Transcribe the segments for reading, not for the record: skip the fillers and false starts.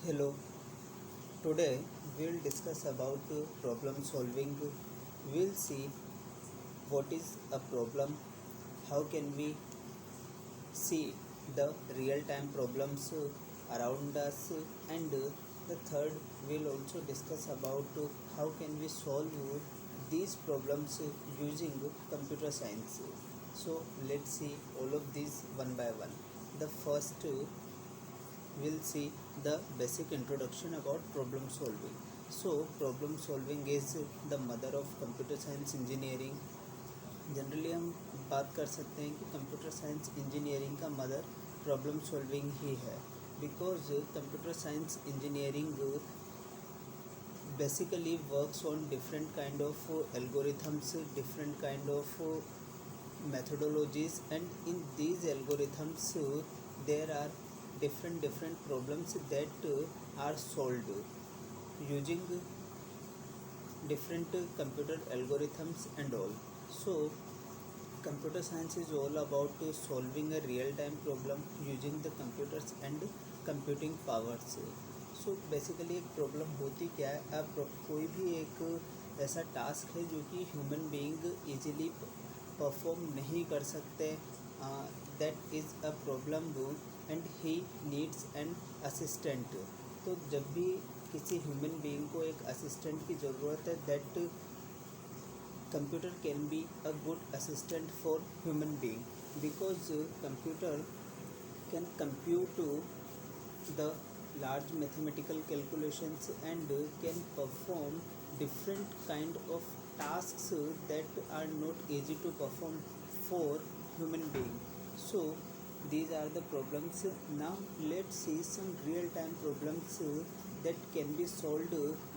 Hello, today we'll discuss about problem solving. We'll see what is a problem, how can we see the real time problems around us, and the third we'll also discuss about how can we solve these problems using computer science. So let's see all of these one by one. The first we'll see the basic introduction about problem solving. So problem solving is the mother of computer science engineering. Generally हम बात कर सकते हैं कि computer science engineering का mother problem solving ही है, because computer science engineering basically works on different kind of algorithms, different kind of methodologies, and in these algorithms there are different problems that are solved using different computer algorithms and all. So computer science is all about solving a real time problem using the computers and computing powers. So basically एक problem होती क्या है, अब कोई भी एक ऐसा task है जो कि ह्यूमन बीइंग इजीली परफॉर्म नहीं कर सकते, that is a problem and he needs an assistant. तो जब भी किसी ह्यूमन बीइंग को एक असिस्टेंट की ज़रूरत है, that computer can be a good assistant for human being, because computer can compute the large mathematical calculations and can perform different kind of tasks that are not easy to perform for human being. So these are the problems. Now let's see some real time problems that can be solved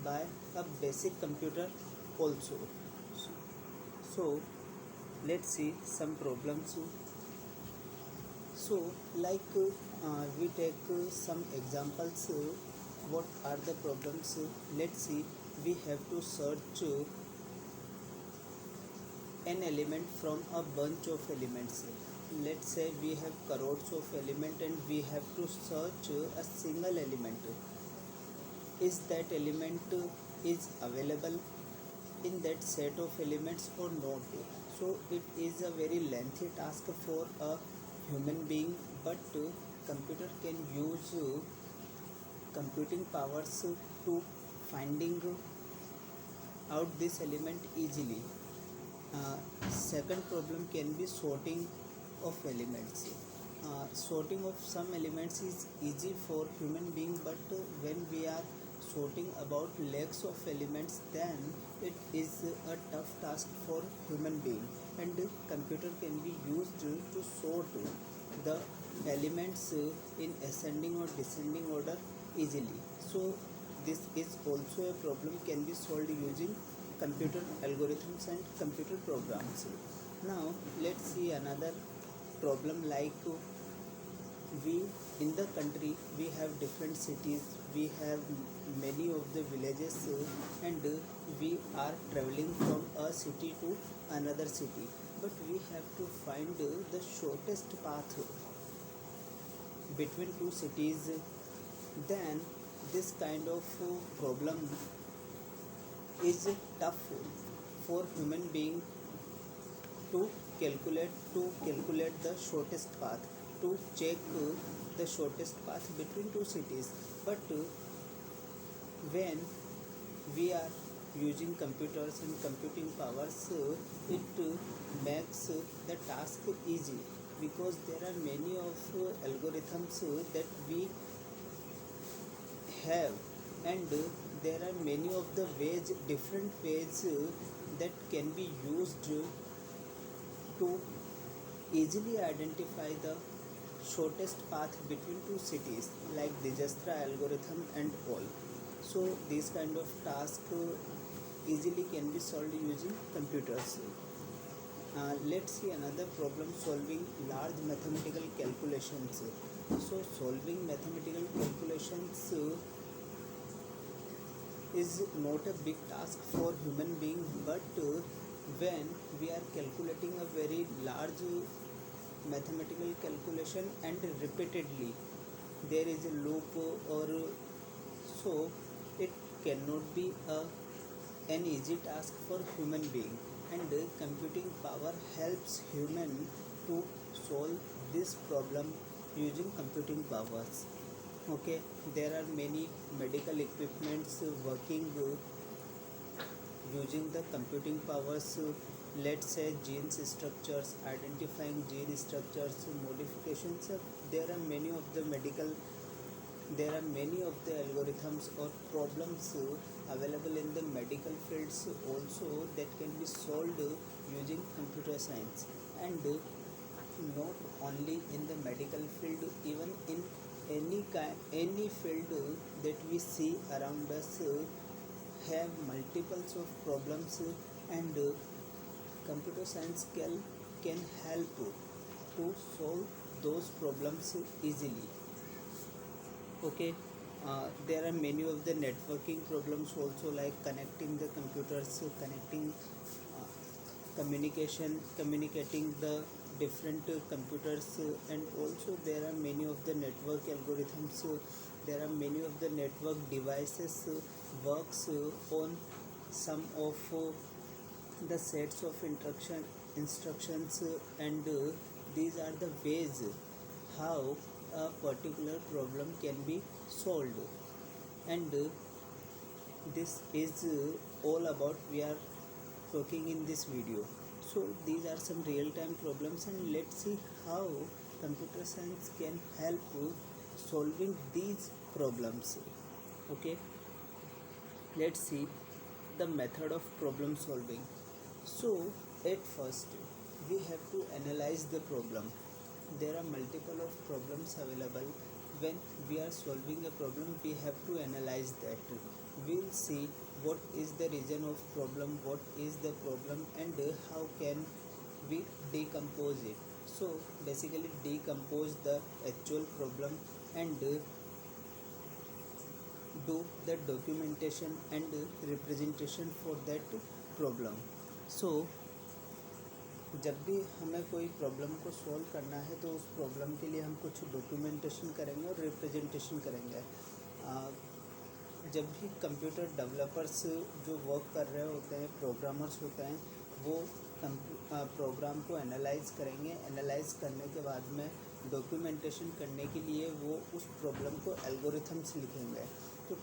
by a basic computer also. So let's see some problems. So like we take some examples. What are the problems? Let's see. We have to search an element from a bunch of elements. Let's say we have crores of element and we have to search a single element. Is that element is available in that set of elements or not? So it is a very lengthy task for a human being, but computer can use computing powers to finding out this element easily. Second problem can be sorting of elements. Sorting of some elements is easy for human being, but when we are sorting about lakhs of elements, then it is a tough task for human being, and computer can be used to sort the elements in ascending or descending order easily. So this is also a problem can be solved using computer algorithms and computer programs. Now let's see another problem. Like we in the country we have different cities, we have many of the villages, and we are traveling from a city to another city, but we have to find the shortest path between two cities. Then this kind of problem is tough for human being to calculate the shortest path, to check the shortest path between two cities. But when we are using computers and computing powers, it makes the task easy, because there are many of algorithms that we have, and there are many of the different ways that can be used to easily identify the shortest path between two cities, like Dijkstra algorithm and all. So these kind of tasks easily can be solved using computers. Let's see another problem, solving large mathematical calculations. So solving mathematical calculations is not a big task for human being, but when we are calculating a very large mathematical calculation and repeatedly, there is a loop or So it cannot be an easy task for human being, and computing power helps human to solve this problem using computing powers. Okay, there are many medical equipments working using the computing powers. Let's say genes structures, identifying gene structures, modifications. There are many of the medical, there are many of the algorithms or problems available in the medical fields also that can be solved using computer science. And not only in the medical field, even in any field that we see around us have multiples of problems, and computer science can help to solve those problems easily. Okay, there are many of the networking problems also, like connecting the computers, connecting communicating the different computers, and also there are many of the network algorithms, there are many of the network devices works on some of the sets of instructions, and these are the ways how a particular problem can be solved. And this is all about we are talking in this video. So these are some real time problems, and let's see how computer science can help solving these problems. Okay, let's see the method of problem solving. So at first we have to analyze the problem. There are multiple of problems available. When we are solving a problem, we have to analyze that. We'll see what is the reason of problem, what is the problem, and how can we decompose it. So basically decompose the actual problem, and do the documentation and representation for that problem. So जब भी हमें कोई problem को solve करना है तो उस problem के लिए हम कुछ डॉक्यूमेंटेशन करेंगे और रिप्रेजेंटेशन करेंगे. जब भी कंप्यूटर डेवलपर्स जो वर्क कर रहे होते हैं, प्रोग्रामर्स होते हैं, वो प्रोग्राम को एनालाइज करेंगे. एनालाइज करने के बाद में डॉक्यूमेंटेशन करने के लिए वो उस प्रॉब्लम को एल्गोरिथम्स लिखेंगे. तो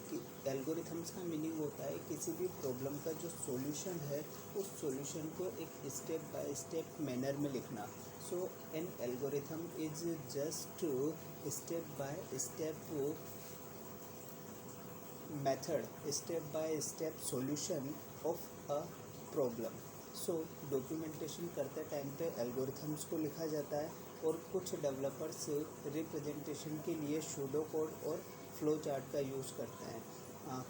एल्गोरिथम्स का मीनिंग होता है किसी भी प्रॉब्लम का जो सॉल्यूशन है उस सॉल्यूशन को एक स्टेप बाय स्टेप मैनर में लिखना. So an algorithm is just step by step method, step by step solution of a problem. So documentation करते टाइम पे एल्गोरिथम्स को लिखा जाता है, और कुछ डेवलपर्स रिप्रेजेंटेशन के लिए सूडो कोड और फ्लो चार्ट का यूज़ करते हैं.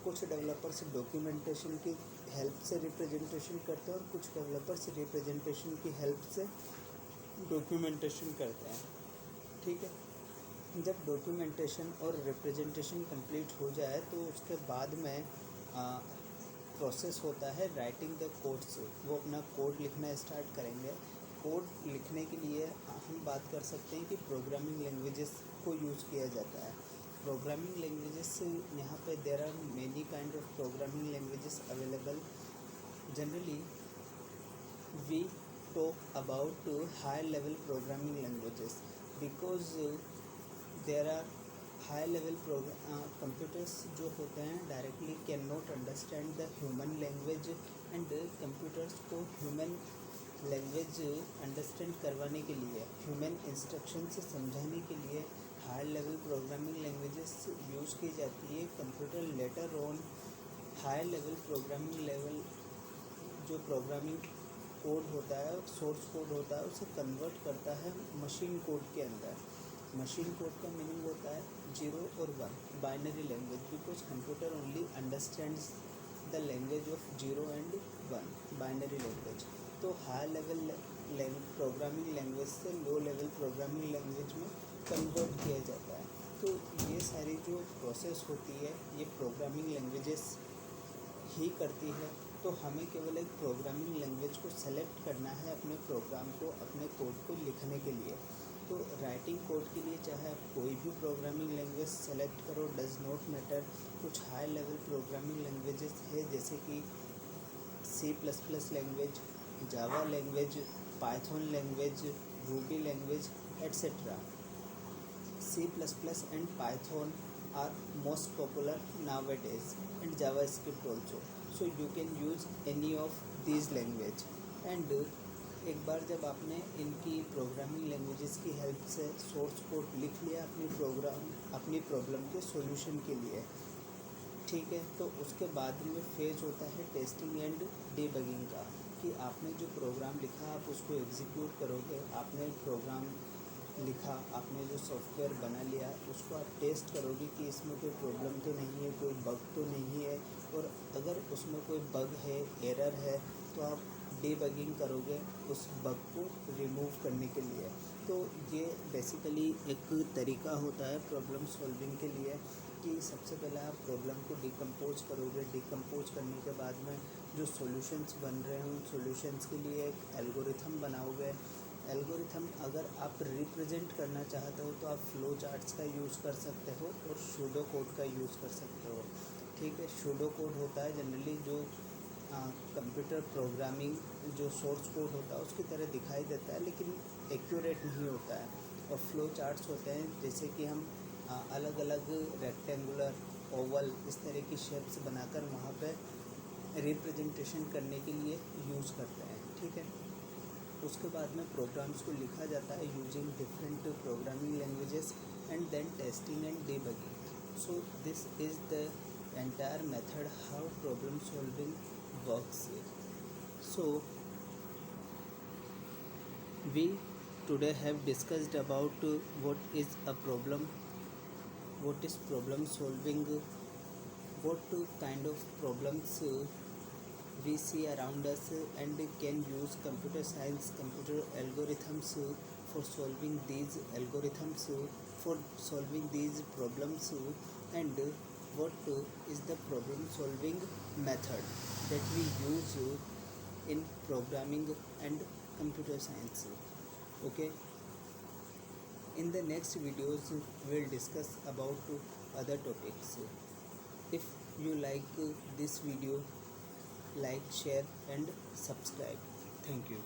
कुछ डेवलपर्स डॉक्यूमेंटेशन की हेल्प से रिप्रेजेंटेशन करते हैं, और कुछ डेवलपर्स रिप्रेजेंटेशन की हेल्प से डॉक्यूमेंटेशन करते हैं. ठीक है, जब डॉक्यूमेंटेशन और रिप्रेजेंटेशन कंप्लीट हो जाए तो उसके बाद में प्रोसेस होता है राइटिंग द कोड्स. वो अपना कोड लिखना स्टार्ट करेंगे. कोड लिखने के लिए हम बात कर सकते हैं कि प्रोग्रामिंग लैंग्वेजेस को यूज़ किया जाता है. प्रोग्रामिंग लैंग्वेजेस यहाँ पे there are many kind of programming languages available. Generally we talk about high level programming languages because there are high level computers जो होते हैं directly can not understand the human language, and computers को human language understand करवाने के लिए, human instruction से समझाने के लिए high level programming languages use की जाती है. Computer later on high level programming level जो प्रोग्रामिंग कोड होता है, सोर्स कोड होता है, उसे कन्वर्ट करता है मशीन कोड के अंदर. मशीन कोड का मीनिंग होता है 0 और 1, binary language, because computer only understands the language of 0 and 1, binary language. तो हाई लेवल प्रोग्रामिंग लैंग्वेज से लो लेवल प्रोग्रामिंग लैंग्वेज में कन्वर्ट किया जाता है. तो ये सारी जो प्रोसेस होती है ये प्रोग्रामिंग लैंग्वेजेस ही करती है. तो हमें केवल एक प्रोग्रामिंग लैंग्वेज को सेलेक्ट करना है अपने प्रोग्राम को, अपने कोड को लिखने के लिए. तो राइटिंग कोड के लिए चाहे आप कोई भी प्रोग्रामिंग लैंग्वेज सेलेक्ट करो, डज नॉट मैटर। कुछ हाई लेवल प्रोग्रामिंग लैंग्वेजेस है जैसे कि C++ language, Java language, Python language, Ruby language etcetera. C++ and Python are most popular nowadays, and JavaScript also. So you can use any of these language. And एक बार जब आपने इनकी programming languages की help से source code लिख लिया अपनी problem के सॉल्यूशन के लिए, ठीक है, तो उसके बाद में फेज होता है टेस्टिंग एंड डीबगिंग का, कि आपने जो प्रोग्राम लिखा आप उसको एग्जीक्यूट करोगे। आपने प्रोग्राम लिखा, आपने जो सॉफ्टवेयर बना लिया उसको आप टेस्ट करोगे कि इसमें कोई प्रॉब्लम तो नहीं है, कोई बग तो नहीं है, और अगर उसमें कोई बग है, एरर है, तो आप डीबगिंग करोगे उस बग को रिमूव करने के लिए। तो ये बेसिकली एक तरीका होता है प्रॉब्लम सॉल्विंग के लिए, कि सबसे पहले आप प्रॉब्लम को डिकम्पोज करोगे। डिकम्पोज करने के बाद में जो सॉल्यूशंस बन रहे हैं उन सॉल्यूशंस के लिए एक एल्गोरिथम बनाओगे। एल्गोरिथम अगर आप रिप्रेजेंट करना चाहते हो तो आप फ्लो चार्ट्स का यूज़ कर सकते हो और सूडो कोड का यूज़ कर सकते हो, ठीक है। सूडो कोड होता है जनरली जो कंप्यूटर प्रोग्रामिंग जो सोर्स कोड होता है उसकी तरह दिखाई देता है, लेकिन एक्यूरेट नहीं होता है। और फ्लो चार्ट्स होते हैं जैसे कि हम अलग अलग रेक्टेंगुलर, ओवल, इस तरह की शेप्स बनाकर वहाँ पे रिप्रेजेंटेशन करने के लिए यूज़ करते हैं, ठीक है। उसके बाद में प्रोग्राम्स को लिखा जाता है using different programming languages and then testing and debugging. So this is the entire method how problem solving works. So we today have discussed about what is a problem, what is problem solving, what kind of problems we see around us, and can use computer science, computer algorithms for solving these algorithms, for solving these problems, and what is the problem solving method that we use in programming and computer science. Okay, in the next videos we will discuss about other topics. If you like this video, like, share and subscribe. Thank you.